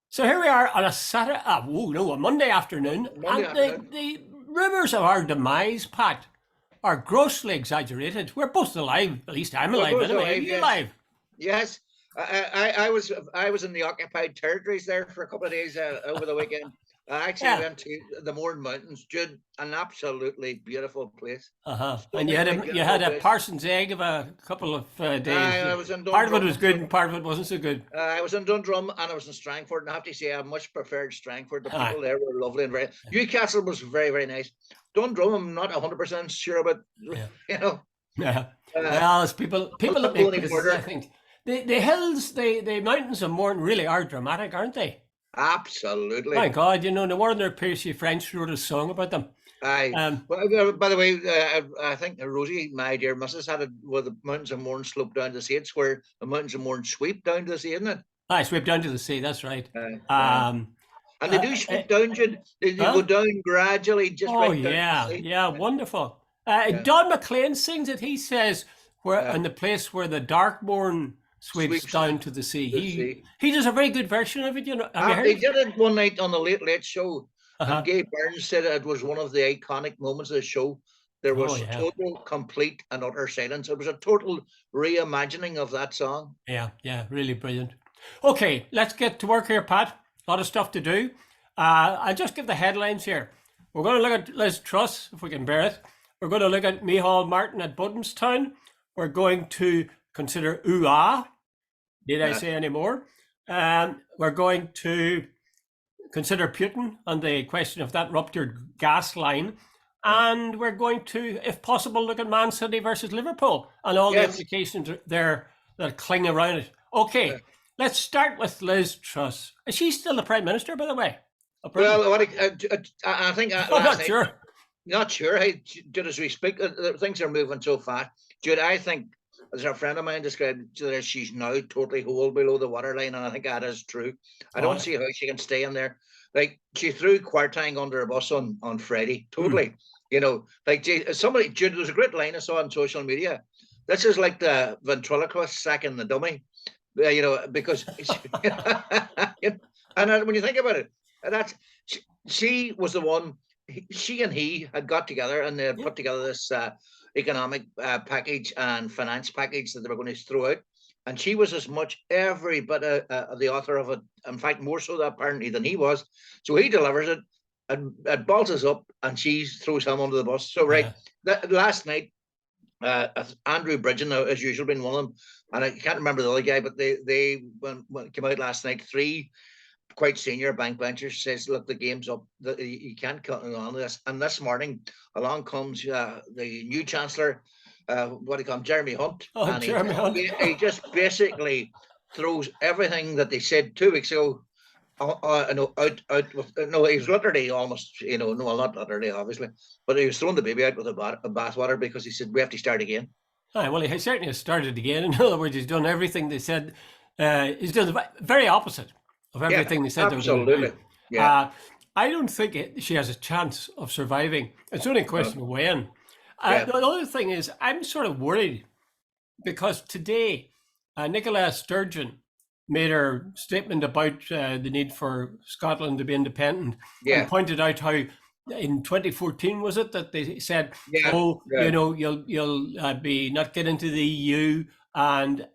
So here we are on a Saturday, a Monday afternoon, Monday and afternoon. the rumours of our demise, Pat, are grossly exaggerated. We're both alive. At least I'm We're alive both anyway. Are alive, you yes. alive? Yes. I was in the occupied territories there for a couple of days over the weekend. I actually Yeah. went to the Mourne Mountains, Jude, an absolutely beautiful place. And you had Stunningly you beautiful had a place. Parson's egg of a couple of days. I was in Part of it Dundrum. was good, and part of it wasn't so good. I was in Dundrum and I was in Strangford, and I have to say I much preferred Strangford. The Aye. people there were lovely and very. Newcastle was very, very nice. Dundrum, I'm not 100% sure, but Yeah. you know, Yeah. uh, Well, it's people I'll that not go make any places, I further. think. The hills, the mountains of Mourne really are dramatic, aren't they? My Absolutely. God, no wonder Piercy French wrote a song about them. I Um, well, by the way, I think Rosie, my dear missus, had it where the mountains of Mourne slope down to the sea. It's where the mountains of Mourne sweep down to the sea, isn't it? I swept down to the sea. That's right. Yeah. Um, And they uh, do uh, sweep down, Jude. They go huh? down gradually, just Oh right down to the yeah, sea. yeah, wonderful. Yeah. Don McLean sings it. He says where Uh, in the place where the Darkbourne sweeps Sweeps to down to the sea. the He sea. he does a very good version of it. Have you heard They it? did it one night on the Late Late Show, and Uh-huh. Gay Burns said it was one of the iconic moments of the show. There Oh was yeah, total, complete, and utter silence. It was a total reimagining of that song. yeah, really brilliant. Okay, let's get to work here, Pat. A lot of stuff to do. I'll just give the headlines here. We're going to look at Liz Truss, if we can bear it. We're going to look at Micheál Martin at Bodenstown. We're going to consider AAH. Did I Uh, say any more? We're going to consider Putin and the question of that ruptured gas line. uh, And we're going to, if possible, look at Man City versus Liverpool and all the yes. implications there that cling around it. Uh, Okay, let's start with Liz Truss. Is she still the Prime Minister, by the way, of Britain? well, I think I'm last not night, sure. not sure. Hey, Jude, as we speak, things are moving so fast. Jude, I think, as a friend of mine described, that she's now totally whole below the waterline, and I think that is true. I don't Oh, see how she can stay in there. Like she threw Quartang under a bus on Friday, totally. Like somebody, Jude, there's a great line I saw on social media. This is like the ventriloquist sacking the dummy, because and when you think about it, that's she was the one. She and he had got together and they had yeah, put together this economic package and finance package that they were going to throw out. And she was as much every bit the author of it. In fact, more so apparently than he was. So he delivers it and it balls us up, and she throws him under the bus. So right, yeah. last night, Andrew Bridgen, as usual, been one of them, and I can't remember the other guy, but they when came out last night. Three quite senior bank benchers says, "Look, the game's up. You can't cut on this." And this morning, along comes the new chancellor, what do you call him, Jeremy Hunt, Oh, and Jeremy Hunt. he just basically throws everything that they said 2 weeks ago. No, out with no. He was literally almost, no, well, not literally, obviously, but he was throwing the baby out with a bathwater because he said we have to start again. Aye, well, he certainly has started again. In other words, he's done everything they said. He's done the very opposite of Yeah, everything they said they were going to absolutely. do. Yeah. Uh, I don't think she has a chance of surviving. It's only a Uh, question of when. yeah. The other thing is, I'm sort of worried because today, Nicola Sturgeon made her statement about the need for Scotland to be independent and Yeah. pointed out how in 2014 was it that they said, Yeah. oh, Yeah. you'll be not get into the EU and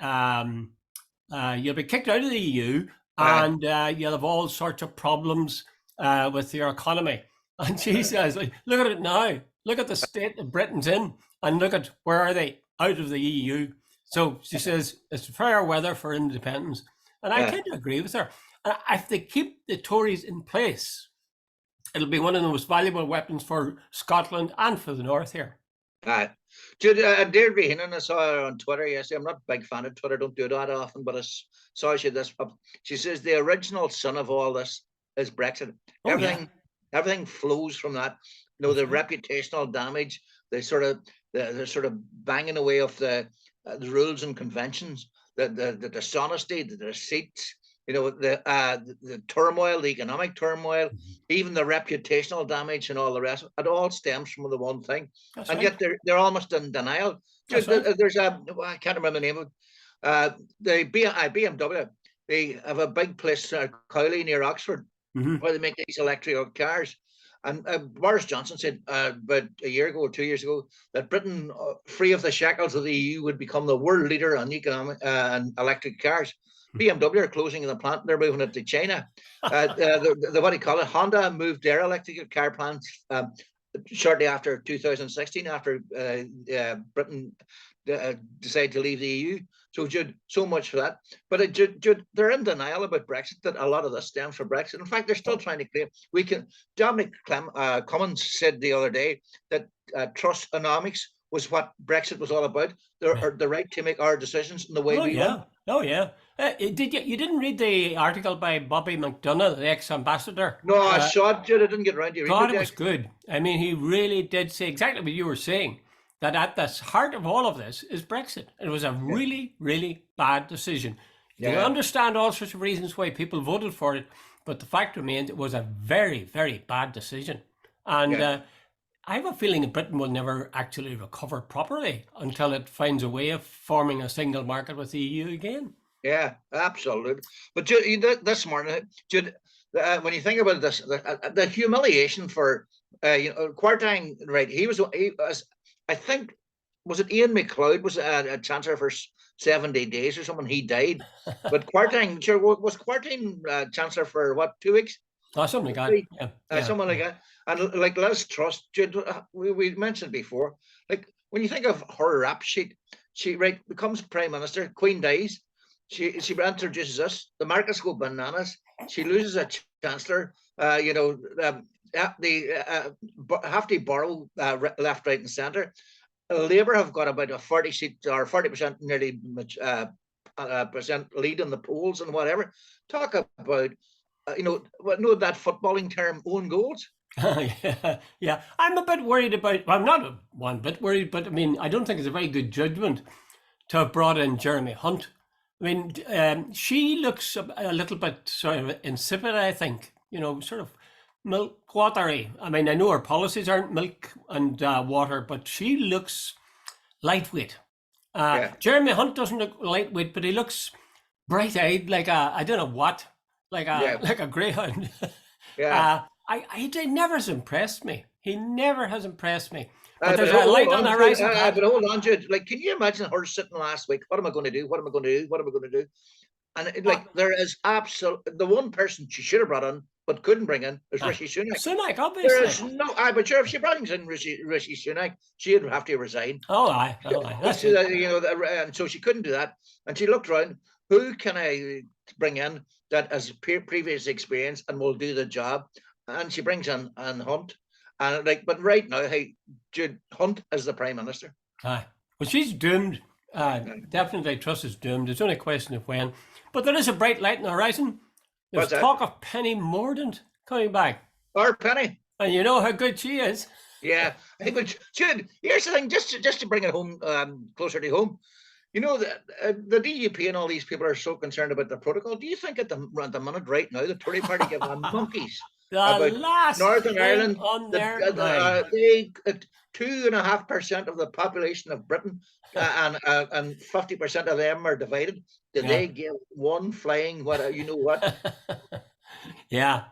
you'll be kicked out of the EU Uh, and you'll have all sorts of problems with your economy. And she says, like, look at it now. Look at the state that Britain's in, and look at where are they out of the EU. So she says it's fair weather for independence, and I uh, tend to agree with her. If they keep the Tories in place, it'll be one of the most valuable weapons for Scotland and for the North here. uh. Deirdre Heenan, I saw her on Twitter yesterday. I'm not a big fan of Twitter, don't do that often, but I saw she this. She says the original son of all this is Brexit. Oh yeah, Everything flows from that. that's The right. reputational damage, the sort of banging away of the rules and conventions, the dishonesty, the deceit, the turmoil, the economic turmoil, Mhm. even the reputational damage and all the rest. It all stems from the one thing, That's and right. yet they're almost in denial. That's right. There's I can't remember the name of the BMW. they have a big place, Cowley near Oxford, where they make these electrical cars. And Boris Johnson said about a year ago or 2 years ago that Britain, free of the shackles of the EU, would become the world leader on economic and electric cars. BMW are closing the plant; they're moving it to China. What do you call it? Honda moved their electrical car plants shortly after 2016, after Britain decided to leave the EU. So, Jude, so much for that. But Jude, they're in denial about Brexit, that a lot of this stems from Brexit. In fact, they're still trying to claim we can. Dominic Cummings said the other day that trustonomics was what Brexit was all about. The right to make our decisions in the way we want. Oh yeah. Did you didn't read the article by Bobby McDonough, the ex-ambassador? No, I saw it, Jude. I didn't get around to reading it. God, it was good. I mean, he really did say exactly what you were saying. That at the heart of all of this is Brexit. It was a really, really bad decision. You can understand all sorts of reasons why people voted for it, but the fact remains it was a very, very bad decision. And I have a feeling that Britain will never actually recover properly until it finds a way of forming a single market with the EU again. Yeah, absolutely. But Jude, this morning, Jude, when you think about this, the humiliation for Quartine, right? He was, I think, was it Ian McLeod was a chancellor for 70 days or something? He died. But Quartine, sure, was Quartine chancellor for what, 2 weeks? Oh, something like that. Yeah. Something like that. And like Liz Truss, Jude, we mentioned before, like when you think of her rap sheet, she becomes prime minister, Queen dies, she introduces us, the markets go bananas, she loses a chancellor, have to borrow left, right, and centre. Labour have got about a 40 seat or 40% nearly percent lead in the polls and whatever. Talk about that footballing term, own goals. Yeah. I'm a bit worried about. Well, I'm not one bit worried, but I mean, I don't think it's a very good judgment to have brought in Jeremy Hunt. I mean, she looks a little bit sort of insipid, I think. Sort of milk watery. I mean, I know her policies aren't milk and water, but she looks lightweight. Jeremy Hunt doesn't look lightweight, but he looks bright-eyed, like I don't know what, like a greyhound. He never has impressed me. He never has impressed me. But there's a light on the horizon. But hold on, Jude. Like, can you imagine her sitting last week? What am I going to do? What am I going to do? What am I going to do? And there is the one person she should have brought in but couldn't bring in is Rishi Sunak. Sunak, obviously. There is no. But sure, if she brings in Rishi Sunak, she'd have to resign. Oh, aye. That's and so she couldn't do that. And she looked around. Who can I bring in that has previous experience and will do the job? And she brings in Hunt. And but right now, hey, Jude, Hunt is the Prime Minister. Aye. Well, she's doomed. Definitely, Truss is doomed. It's only a question of when. But there is a bright light in the horizon. There's talk of Penny Mordaunt coming back. Our Penny. And you know how good she is. Yeah. But Jude, here's the thing, just to bring it home, closer to home. The DUP and all these people are so concerned about the protocol. Do you think at the minute right now, the Tory party give them monkeys? The last Northern Ireland, on their 2.5% of the population of Britain, and 50% of them are divided. Did they give one flying what? You know what? Yeah.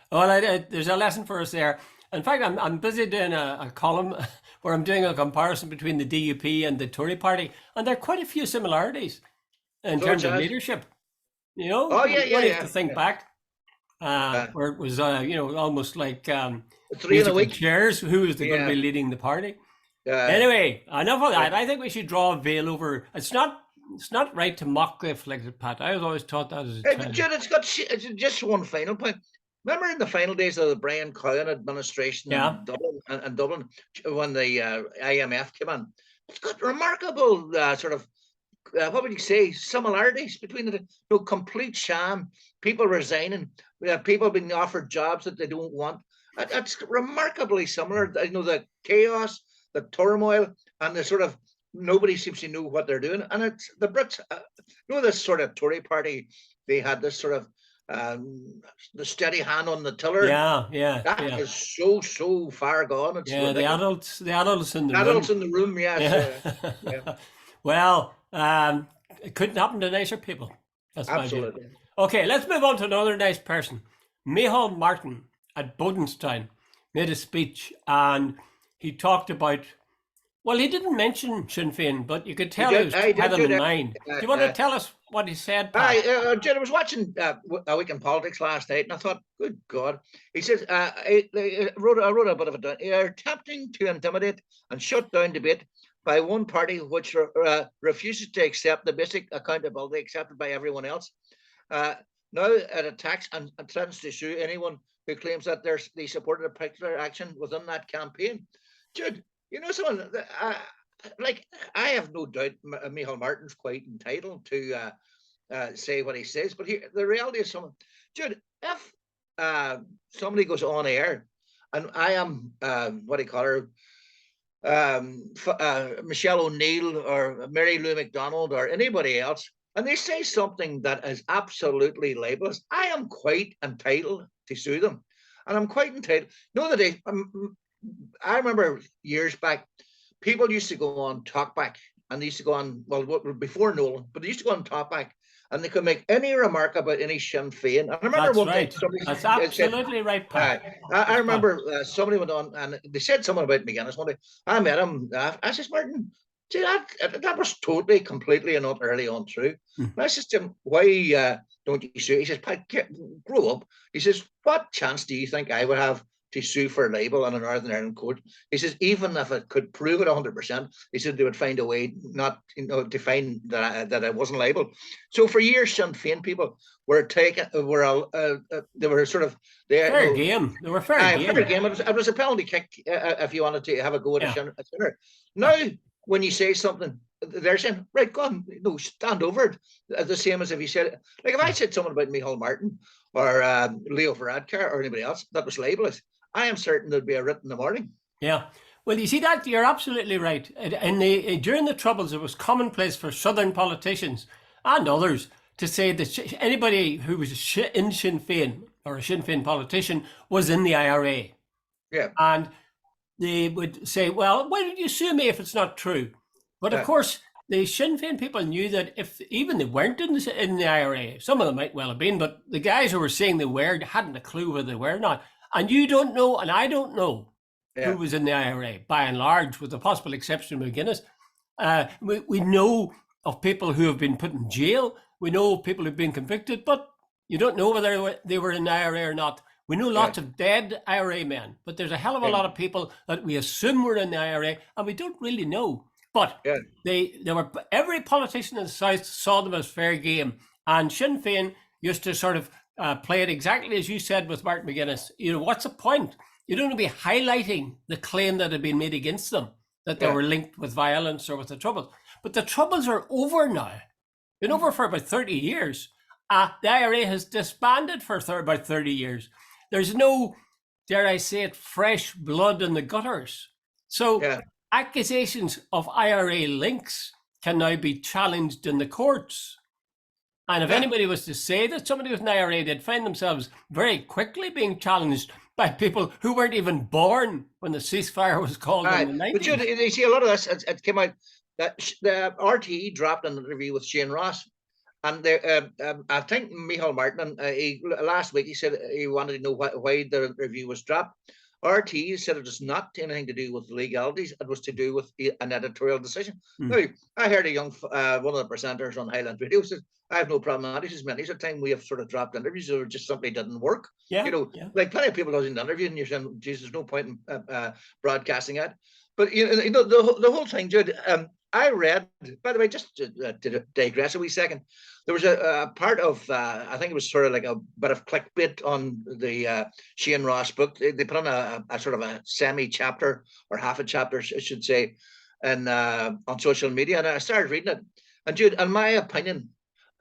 Well, there's a lesson for us there. In fact, I'm busy doing a column where I'm doing a comparison between the DUP and the Tory party, and there are quite a few similarities in terms of leadership. Oh yeah. To think back. Where it was, almost like 3 in a week. Chairs. Who is going to be leading the party? Anyway, enough of that. I think we should draw a veil over. It's not right to mock the afflicted, Pat. I was always taught that as a child. Jude, it's just one final point. Remember in the final days of the Brian Cowen administration in Dublin, when the IMF came in, it's got remarkable sort of what would you say, similarities between the complete sham, people resigning, people being offered jobs that they don't want. That's remarkably similar. The chaos, the turmoil, and the sort of nobody seems to know what they're doing. And it's the Brits, this sort of Tory party, they had this sort of the steady hand on the tiller. That is so far gone. It's ridiculous. the adults in the room. Adults in the room, yes. Well, it couldn't happen to nicer people. That's absolutely. Okay, let's move on to another nice person. Micheál Martin at BODENSTOWN made a speech and he talked about, well, he didn't mention Sinn Féin, but you could tell he had them in mind. Do you want to tell us what he said, Pat? I was watching A Week in Politics last night, and I thought, good God. He says, I wrote a bit of it. They are attempting to intimidate and shut down debate by one party which refuses to accept the basic accountability accepted by everyone else. Now it attacks and threatens to sue anyone who claims that they supported a particular action within that campaign. Jude, you know, someone like, I have no doubt Micheál Martin's quite entitled to say what he says, but the reality is, Jude, if somebody goes on air and I am what do you call her, Michelle O'Neill or Mary Lou McDonald or anybody else, and they say something that is absolutely libelous, I am quite entitled to sue them, and I'm quite entitled. No, that I remember years back, people used to go on Talkback, and they used to go on, well, before Nolan, but they used to go on Talkback, and they could make any remark about any Sinn Féin. I remember That's right. That's absolutely right, Pat. I remember somebody went on and they said something about McGuinness one day. I met him. I says, Martin, see, that was totally, completely and utterly untrue. And I says to him, why don't you sue? He says, Pat, grow up. He says, what chance do you think I would have to sue for libel in a Northern Ireland court? He says, even if it could prove it 100%, he said they would find a way not, to find that I wasn't liable. So for years, Sinn Féin people were taken, they were sort of fair game. They were fair game. Fair game. It was a penalty kick if you wanted to have a go at a Sinner. Now, when you say something, they're saying, right, go on, stand over it. The same as if you said, like if I said something about Micheál Martin or Leo Varadkar or anybody else that was libelous, I am certain there'd be a writ in the morning. Yeah. Well, you see that, you're absolutely right. During the Troubles, it was commonplace for Southern politicians and others to say that anybody who was in Sinn Féin or a Sinn Féin politician was in the IRA. Yeah. And they would say, well, why did you sue me if it's not true? But of course, the Sinn Féin people knew that if even they weren't in the IRA, some of them might well have been, but the guys who were saying they were hadn't a clue whether they were or not. And you don't know, and I don't know who was in the IRA, by and large, with the possible exception of McGuinness. We know of people who have been put in jail. We know of people who've been convicted, but you don't know whether they were in the IRA or not. We know lots of dead IRA men, but there's a hell of a lot of people that we assume were in the IRA, and we don't really know. But they were, every politician in the South saw them as fair game, and Sinn Féin used to sort of play it exactly as you said with Martin McGuinness. What's the point? You don't want to be highlighting the claim that had been made against them, that they were linked with violence or with the Troubles. But the Troubles are over now. Been over for about 30 years. The IRA has disbanded for about 30 years. There's no, dare I say it, fresh blood in the gutters. So accusations of IRA links can now be challenged in the courts. And if anybody was to say that somebody was an IRA, they'd find themselves very quickly being challenged by people who weren't even born when the ceasefire was called in the 90s. But you see, a lot of this, it came out that the RTE dropped an interview with Shane Ross. And I think Micheál Martin, last week, he said he wanted to know why the review was dropped. RTE said it was not anything to do with legalities. It was to do with an editorial decision. Now, I heard one of the presenters on Highland Radio said, I have no problem with that. He says, many a time we have sort of dropped interviews or just simply didn't work. Like plenty of people doesn't interview and you're saying, geez, there's no point in broadcasting it. But the whole thing, Jude, I read, by the way, just to digress a wee second, there was a part of, I think it was sort of like a bit of clickbait on the Shane Ross book. They put on a sort of a semi-chapter or half a chapter, I should say, and on social media. And I started reading it. And Jude, in my opinion,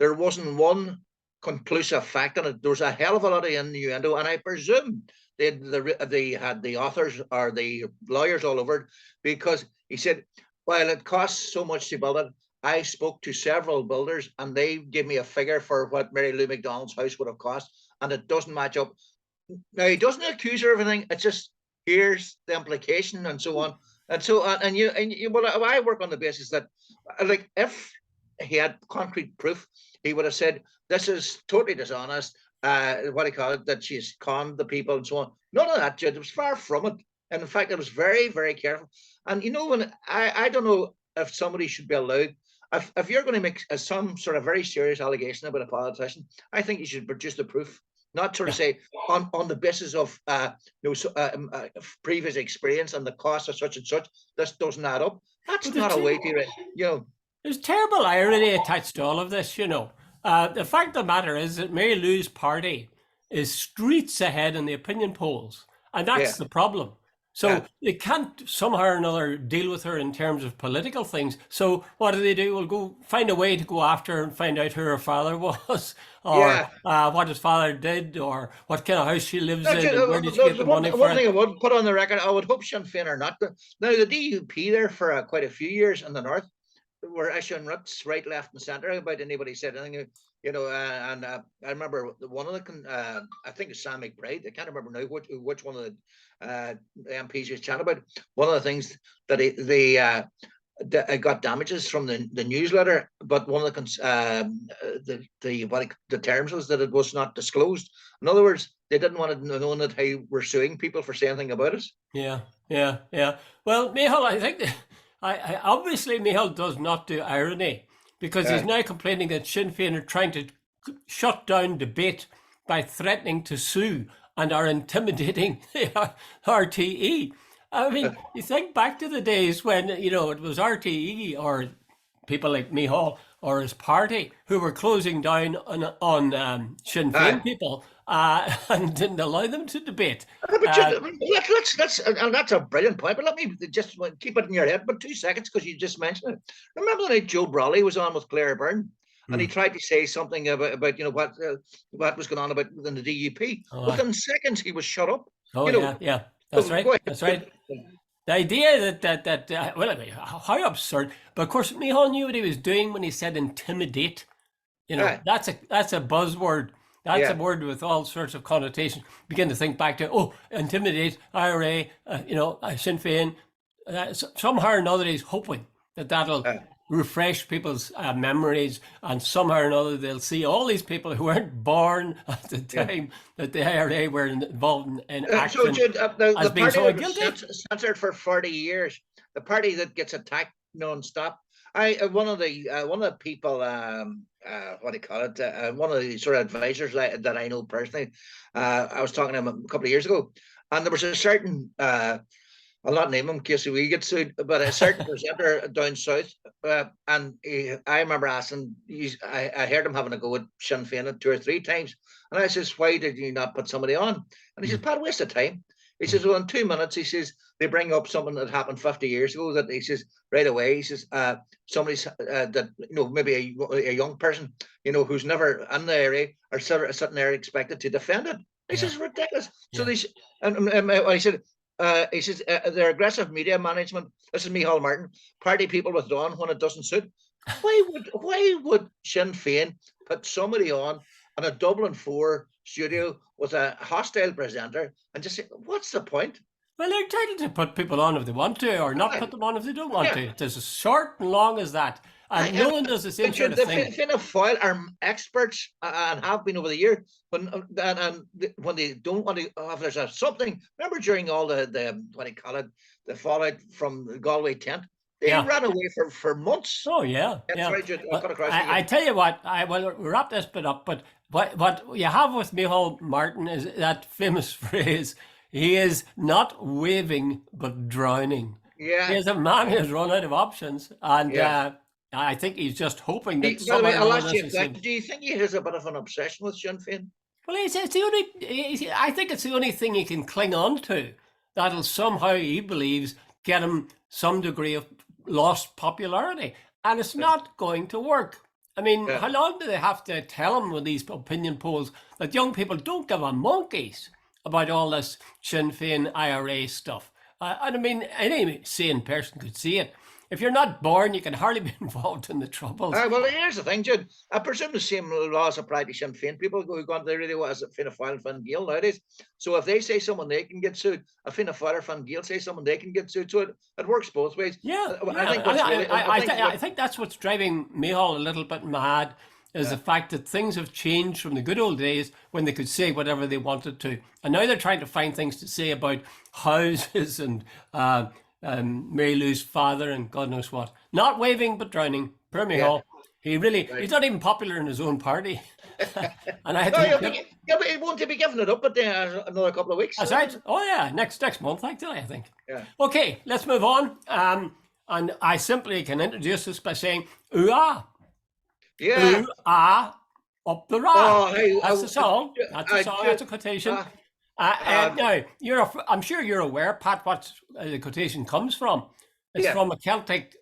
there wasn't one conclusive fact in it. There was a hell of a lot of innuendo. And I presume they had the authors or the lawyers all over it, because he said, while it costs so much to build it, I spoke to several builders and they gave me a figure for what Mary Lou McDonald's house would have cost, and it doesn't match up. Now, he doesn't accuse her of anything. It's just, here's the implication and so on. And so, well, I work on the basis that, like, if he had concrete proof, he would have said, this is totally dishonest. What do you call it? That she's conned the people and so on. None of that, Jude. It was far from it. And in fact, it was very, very careful. And you know, when I don't know if somebody should be allowed, if you're going to make some sort of very serious allegation about a politician, I think you should produce the proof, not sort of say on the basis of previous experience and the cost of such and such. This doesn't add up. That's not a way to, you know. There's terrible irony attached to all of this, you know. The fact of the matter is that Mary Lou's party is streets ahead in the opinion polls, and that's the problem. So they can't somehow or another deal with her in terms of political things. So what do? We'll go find a way to go after her and find out who her father was, or what his father did, or what kind of house she lives in, and where did she get the money from. One thing I would put on the record, I would hope Sinn Féin are not. Now, the DUP there for quite a few years in the north were issuing writs right, left, and centre about anybody said anything. You know, and I remember one of the, I think it's Sam McBride. I can't remember now which one of the MPs was chatting about. One of the things that they got damages from the newsletter, but one of the terms was that it was not disclosed. In other words, they didn't want to know that how we're suing people for saying anything about it. Yeah. Well, Micheál, I think I obviously Micheál does not do irony, because he's now complaining that Sinn Féin are trying to shut down debate by threatening to sue and are intimidating the RTE. I mean, you think back to the days when, you know, it was RTE or people like Micheál or his party who were closing down on Sinn Féin people and didn't allow them to debate. That's a brilliant point, but let me just keep it in your head for 2 seconds, because you just mentioned it. Remember the night Joe Brawley was on with Claire Byrne, and he tried to say something about you know what was going on about in the DUP. Within seconds, he was shut up. Yeah, that's right. That's right. The idea that well, I mean, how absurd! But of course, Micheál knew what he was doing when he said intimidate. You know, that's a buzzword. That's a word with all sorts of connotations. Begin to think back to, intimidate, IRA, Sinn Féin. Somehow or another, he's hoping that that'll refresh people's memories, and somehow or another they'll see all these people who weren't born at the time that the IRA were involved in action. So, Jude, the party that was censored for 40 years, the party that gets attacked non-stop. One of the people, what do you call it? One of the sort of advisors that I know personally. I was talking to him a couple of years ago, and there was a certain, I'll not name him in case we get sued, but a certain presenter down south, and I remember asking, I heard him having a go at Sinn Féin 2 or 3 times, and I says, why did you not put somebody on? And he says, Pat, waste of time. He says, well, in 2 minutes, he says, they bring up something that happened 50 years ago that he says, right away, he says, somebody's that, you know, maybe a young person, you know, who's never in the area are sitting there expected to defend it. He says, ridiculous. So they, he says, their aggressive media management, this is Micheál Martin, party people withdrawn when it doesn't suit. Why would Sinn Féin put somebody on a Dublin 4 studio with a hostile presenter and just say, what's the point? Well, they're entitled to put people on if they want to, or not put them on if they don't want to. It's as short and long as that. And no one does the same sort of thing. The Fianna Fáil are experts and have been over the year. When they don't want to have, there's something. Remember during all the what do you call it, the fallout from the Galway tent, they ran away for months. Oh yeah, I tell you what, we'll wrap this bit up. But what you have with Micheál Martin is that famous phrase: he is not waving but drowning. Yeah, he is a man who has run out of options, and I think he's just hoping that. By the way, I'll ask you, do you think he has a bit of an obsession with Sinn Féin? Well, it's the only. I think it's the only thing he can cling on to. That'll somehow, he believes, get him some degree of lost popularity, and it's not going to work. I mean, how long do they have to tell him with these opinion polls that young people don't give a monkeys about all this Sinn Féin IRA stuff? And I mean, any sane person could see it. If you're not born, you can hardly be involved in the troubles. Well, here's the thing, Jude. I presume the same laws apply to Sinn Féin people who go on the radio as Fianna Fáil and Fine Gael nowadays. So if they say someone, they can get sued. If Fianna Fáil or Fine Gael say someone, they can get sued. So it works both ways. I think that's what's driving Micheál a little bit mad, is the fact that things have changed from the good old days when they could say whatever they wanted to. And now they're trying to find things to say about houses and Mary Lou's father and God knows what. Not waving, but drowning. Poor Micheál. He's not even popular in his own party. And I think he won't be giving it up, but another couple of weeks. That's right. Oh yeah, next month actually, I think. Yeah. Okay, let's move on. And I simply can introduce this by saying "ooh-ah." Yeah. Ooh-ah, up the Ra. Oh, That's the song. That's a song. That's a quotation. Now, I'm sure you're aware, Pat, what the quotation comes from. It's from a Celtic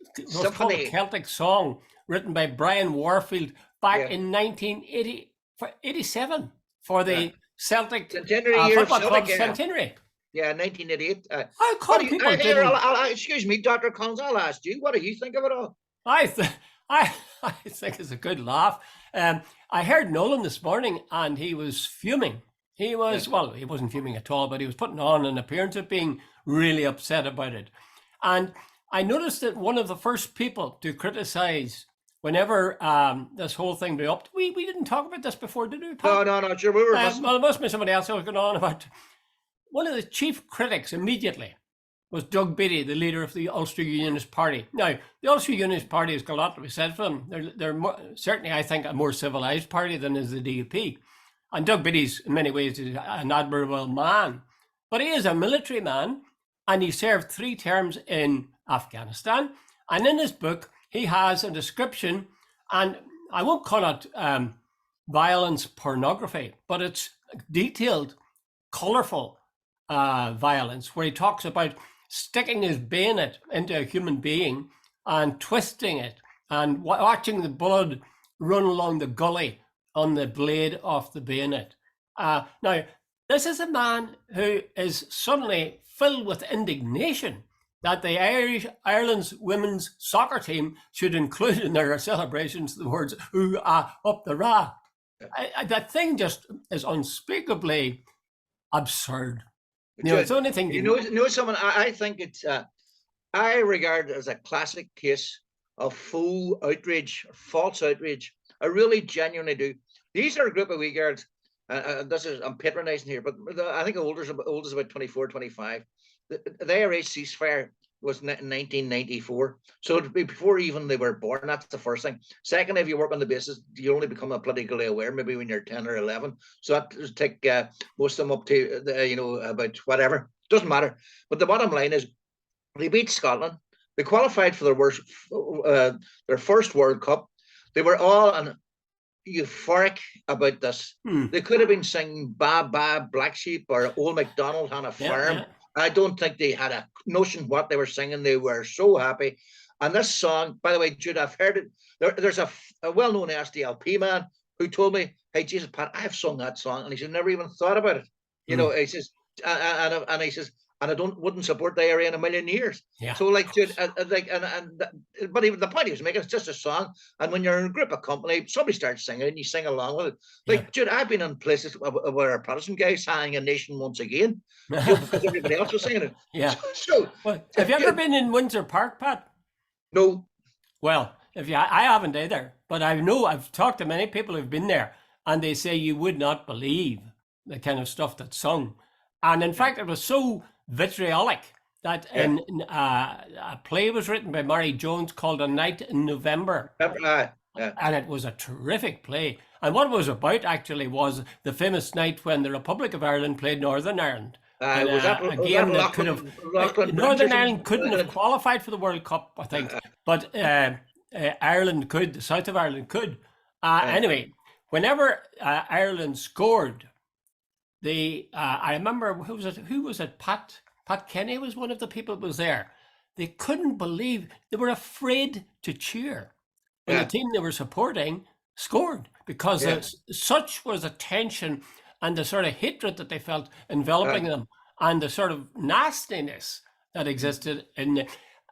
song written by Brian Warfield back in 1987 for the Celtic Football Club centenary. Yeah, 1988. How come people didn't... excuse me, Dr. Collins, I'll ask you, what do you think of it all? I think it's a good laugh. I heard Nolan this morning and he was fuming. He wasn't fuming at all, but he was putting on an appearance of being really upset about it. And I noticed that one of the first people to criticize whenever this whole thing blew up, we didn't talk about this before, did we, Pat? No, sure, we were well, it must be somebody else who was going on about. One of the chief critics immediately was Doug Beattie, the leader of the Ulster Unionist Party. Now, the Ulster Unionist Party has got a lot to be said for them. They're certainly, I think, a more civilised party than is the DUP. And Doug Beattie's, in many ways, is an admirable man. But he is a military man, and he served 3 terms in Afghanistan. And in his book, he has a description, and I won't call it violence pornography, but it's detailed, colourful violence, where he talks about sticking his bayonet into a human being and twisting it and watching the blood run along the gully on the blade of the bayonet. Now, this is a man who is suddenly filled with indignation that the Ireland's women's soccer team should include in their celebrations the words "ooh ah up the Ra." That thing just is unspeakably absurd. It's the only thing someone. I think it's. I regard it as a classic case of full outrage, false outrage. I really genuinely do. These are a group of wee girls. I'm patronising here, but I think the oldest about 24, 25. The IRA ceasefire was in 1994, so it'd be before even they were born. That's the first thing. Second, if you work on the basis, you only become politically aware maybe when you're 10 or 11. So that would take most of them up to about whatever. Doesn't matter. But the bottom line is, they beat Scotland. They qualified for their first World Cup. They were all euphoric about this. They could have been singing "Ba Ba Black Sheep" or "Old MacDonald on a Farm." Yeah. I don't think they had a notion what they were singing. They were so happy. And this song, by the way, Jude, I've heard it. There's a well-known SDLP man who told me, "Hey, Jesus, Pat, I have sung that song," and he said, "Never even thought about it." You know, he says, and he says, "And I wouldn't support the area in a million years." Yeah. So, like, Jude, but even the point he was making, it's just a song. And when you're in a group of company, somebody starts singing, and you sing along with it. Like, Jude, I've been in places where a Protestant guy sang "A Nation Once Again," because everybody else was singing it. Yeah. So, have you ever been in Windsor Park, Pat? No. Well, I haven't either, but I've talked to many people who've been there, and they say you would not believe the kind of stuff that's sung. And in fact, it was so vitriolic that a play was written by Mary Jones called "A Night in November." And it was a terrific play. And what it was about actually was the famous night when the Republic of Ireland played Northern Ireland. A game that could have Northern Ireland couldn't have qualified for the World Cup, I think, but Ireland could. The south of Ireland could. Anyway, whenever Ireland scored, I remember who was it? Pat Kenny was one of the people who was there. They couldn't believe, they were afraid to cheer when the team they were supporting scored, because such was the tension and the sort of hatred that they felt enveloping them, and the sort of nastiness that existed in.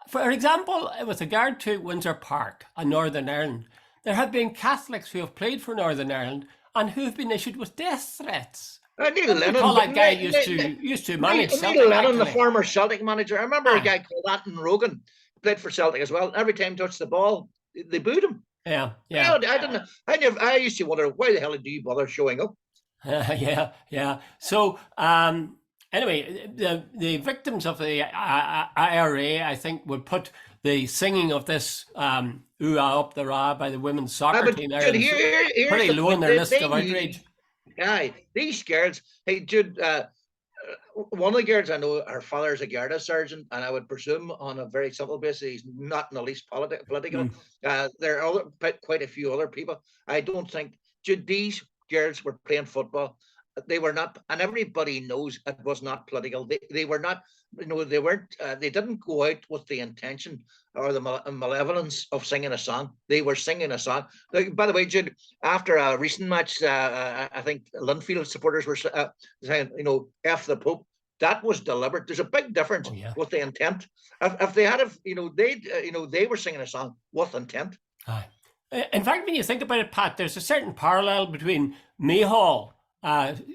For example, with regard to Windsor Park and Northern Ireland, there have been Catholics who have played for Northern Ireland and who have been issued with death threats. Neil Lennon, that guy used to manage Celtic. Neil Lennon, the former Celtic manager. I remember a guy called Anton Rogan, played for Celtic as well. Every time he touched the ball, they booed him. Yeah, Yeah, yeah. I don't know. I used to wonder why the hell do you bother showing up? Yeah, yeah. So, anyway, the victims of the IRA, I think, would put the singing of this "Ooh Ah Up the Ra" by the women's I soccer but team Jude, Ireland here's pretty the low on point. their list They of knew, outrage. aye, these girls. Hey, Jude, one of the girls I know, her father's a Garda sergeant, and I would presume on a very simple basis, he's not in the least political. Mm. There are quite a few other people. I don't think, Jude, these girls were playing football. They were not, and everybody knows it was not political. They were not, they weren't, they didn't go out with the intention or the malevolence of singing a song. They were singing a song. Like, by the way, Jude, after a recent match, I think Linfield supporters were saying, F the Pope. That was deliberate. There's a big difference Oh yeah. with the intent. If they had, they were singing a song with intent. Aye. In fact, when you think about it, Pat, there's a certain parallel between Micheál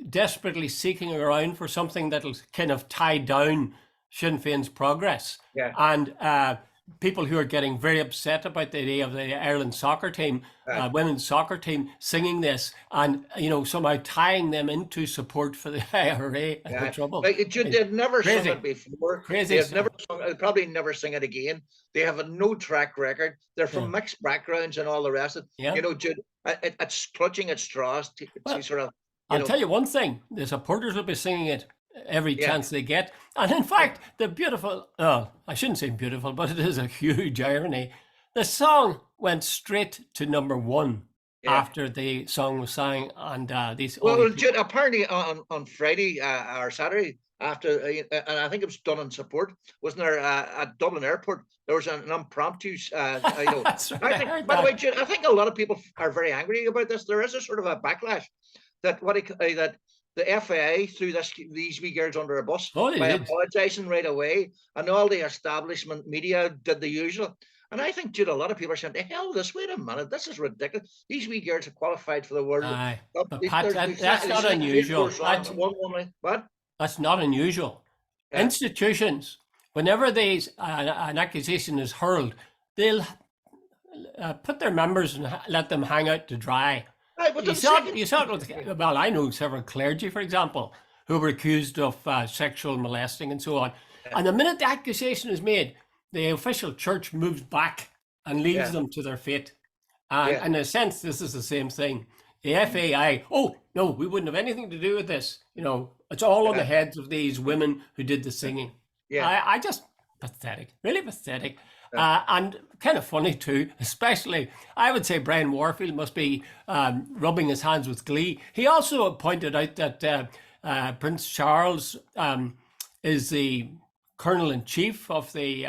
desperately seeking around for something that'll kind of tie down Sinn Féin's progress, Yeah. and people who are getting very upset about the idea of the Ireland soccer team, women's soccer team, singing this, and somehow tying them into support for the IRA and the trouble. Like, they'd never Crazy. sung it before. Crazy They've stuff. never sung. They'll probably never sing it again. They have a no track record. They're from mixed backgrounds and all the rest of it. Yeah. Jude, it's clutching at straws to sort of. I'll tell you one thing: the supporters will be singing it every chance they get. And in fact, the beautiful, I shouldn't say beautiful, but it is a huge irony. The song went straight to #1 after the song was sang, and these. Well, Jude, apparently on Friday or Saturday after, and I think it was done in support. Wasn't there at Dublin Airport? There was an impromptu. That's right, I think, by the way, Jude, I think a lot of people are very angry about this. There is a sort of a backlash that that the FAA threw these wee girls under a bus by apologising right away, and all the establishment media did the usual. And I think, Jude, a lot of people are saying, "The hell, wait a minute, this is ridiculous. These wee girls have qualified for the World Cup." But Pat, that's not unusual. What? That's not unusual. Yeah. Institutions, whenever an accusation is hurled, they'll put their members and let them hang out to dry. You saw it with, well, I know several clergy, for example, who were accused of sexual molesting and so on. And the minute the accusation is made, the official church moves back and leaves them to their fate. And in a sense, this is the same thing. The FAI, oh, no, we wouldn't have anything to do with this. It's all on the heads of these women who did the singing. I just, pathetic, really pathetic. And kind of funny too, especially, I would say Brian Warfield must be rubbing his hands with glee. He also pointed out that Prince Charles is the Colonel-in-Chief of the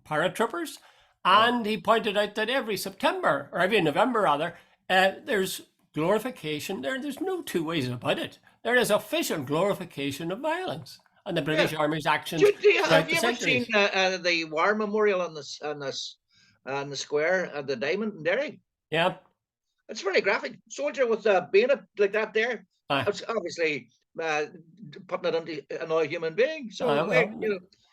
paratroopers, and he pointed out that every September, or every November rather, there's glorification. There's no two ways about it. There is official glorification of violence and the British Army's actions. Have you ever seen the War Memorial on the square at the Diamond in Derry? Yeah. It's very graphic. Soldier with a bayonet like that there. It's obviously putting it into another human being. So,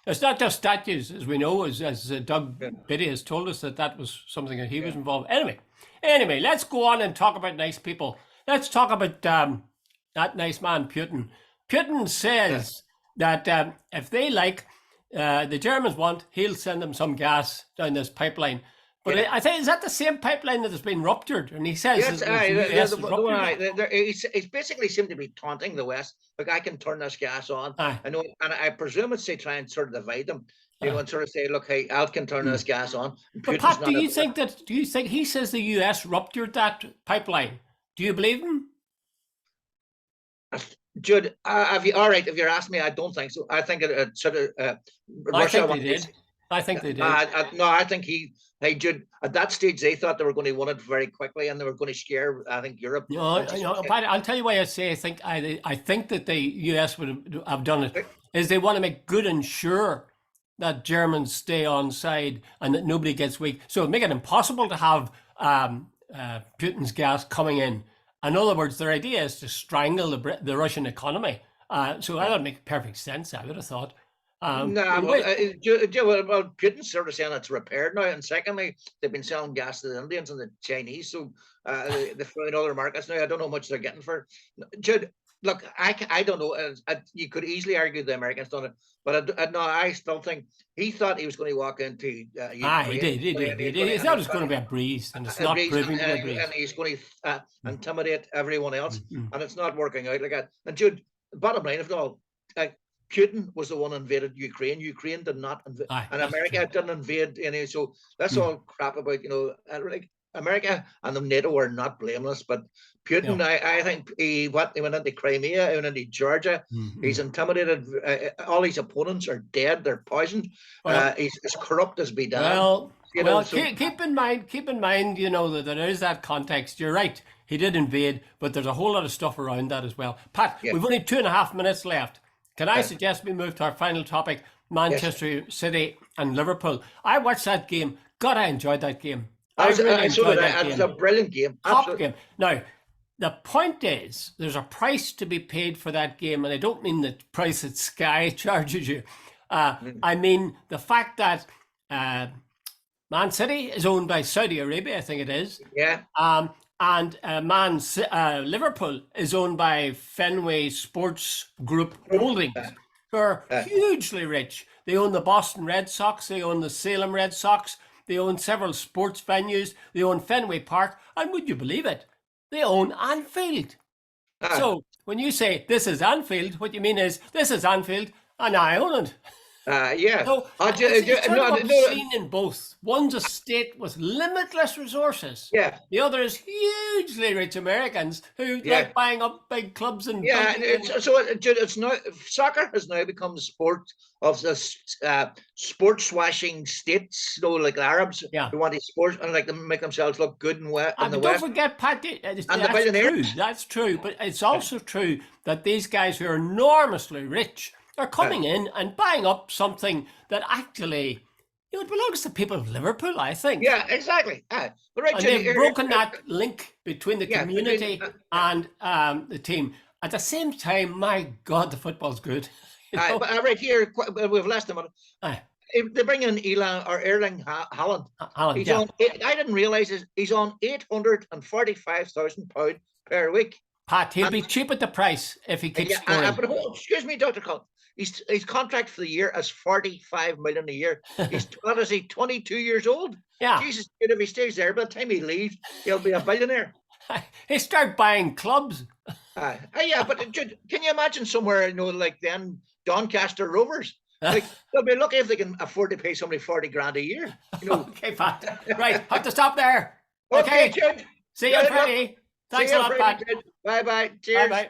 it's not just statues, as we know, as Doug Biddy has told us that was something that he was involved in. Anyway, let's go on and talk about nice people. Let's talk about that nice man, Putin. Putin says that if they like, the Germans want, he'll send them some gas down this pipeline. But I think, is that the same pipeline that has been ruptured? And he says he's basically seemed to be taunting the West. Look, I can turn this gas on. I know, and I presume it's to try and sort of divide them. And sort of say, look, hey, Al can turn this gas on. But Pat, do you think he says the US ruptured that pipeline? Do you believe him? Jude, all right, if you're asking me, I don't think so. I think it sort of Russia. I think they did. No, I think Jude, at that stage, they thought they were going to win it very quickly, and they were going to scare, I think, Europe. But I'll tell you why I say I think that the US would have done it, is they want to make good and sure that Germans stay on side and that nobody gets weak. So make it impossible to have Putin's gas coming in. In other words, their idea is to strangle the Russian economy. So that would make perfect sense, I would have thought. No, well, Putin's sort of saying it's repaired now, and secondly, they've been selling gas to the Indians and the Chinese, so they're in other markets now. I don't know how much they're getting for. Jude, look, I don't know. You could easily argue the Americans done it, but no, I still think he thought he was going to walk into Ukraine. He did. He thought it was going to be a breeze, and it's not proving to be a breeze. And he's going to intimidate everyone else, and it's not working out like that. And Jude, bottom line of it all, Putin was the one who invaded Ukraine. Ukraine did not invade, and America didn't invade any. So that's all crap about, like America and the NATO are not blameless, but Putin, I think he went into Crimea, he went into Georgia. He's intimidated. All his opponents are dead. They're poisoned. He's as corrupt as be damned. Keep in mind, that there is that context. You're right. He did invade, but there's a whole lot of stuff around that as well. Pat, we've only 2.5 minutes left. Can I suggest we move to our final topic, Manchester City and Liverpool? I watched that game. God, I enjoyed that game. I really enjoyed that game. It was a brilliant game. Top game. Now, the point is, there's a price to be paid for that game, and I don't mean the price that Sky charges you. I mean the fact that Man City is owned by Saudi Arabia, I think it is. Yeah. And Liverpool is owned by Fenway Sports Group Holdings, who are hugely rich. They own the Boston Red Sox, they own the Salem Red Sox, they own several sports venues, they own Fenway Park, and would you believe it? They own Anfield. So when you say this is Anfield, what you mean is this is Anfield and I own it. So it's seen in both. One's a state with limitless resources. Yeah. The other is hugely rich Americans who like buying up big clubs and it's now soccer has now become the sport of the sports washing states, like the Arabs who want to sports and like to make themselves look good and wet. And don't forget, Pat, that's true. But it's also true that these guys who are enormously rich are coming in and buying up something that actually, it belongs to people of Liverpool, I think. Yeah, exactly. And they've broken that link between the community and the team. At the same time, my God, the football's good. But right here, we've less than a minute. If they bring in Erling Haaland, I didn't realise he's on £845,000 per week. Pat, he'll be cheap at the price if he keeps scoring. Excuse me, Dr. Cullen. His contract for the year is $45 million a year. He's 22 years old. Yeah. Jesus, if he stays there, by the time he leaves, he'll be a billionaire. He start buying clubs. But can you imagine somewhere, like then Doncaster Rovers? Like they'll be lucky if they can afford to pay somebody 40 grand a year. Okay, Pat. Right, have to stop there. Okay, Jude. See you on Friday. Thanks a lot, Pat. Bye bye. Cheers. Bye bye.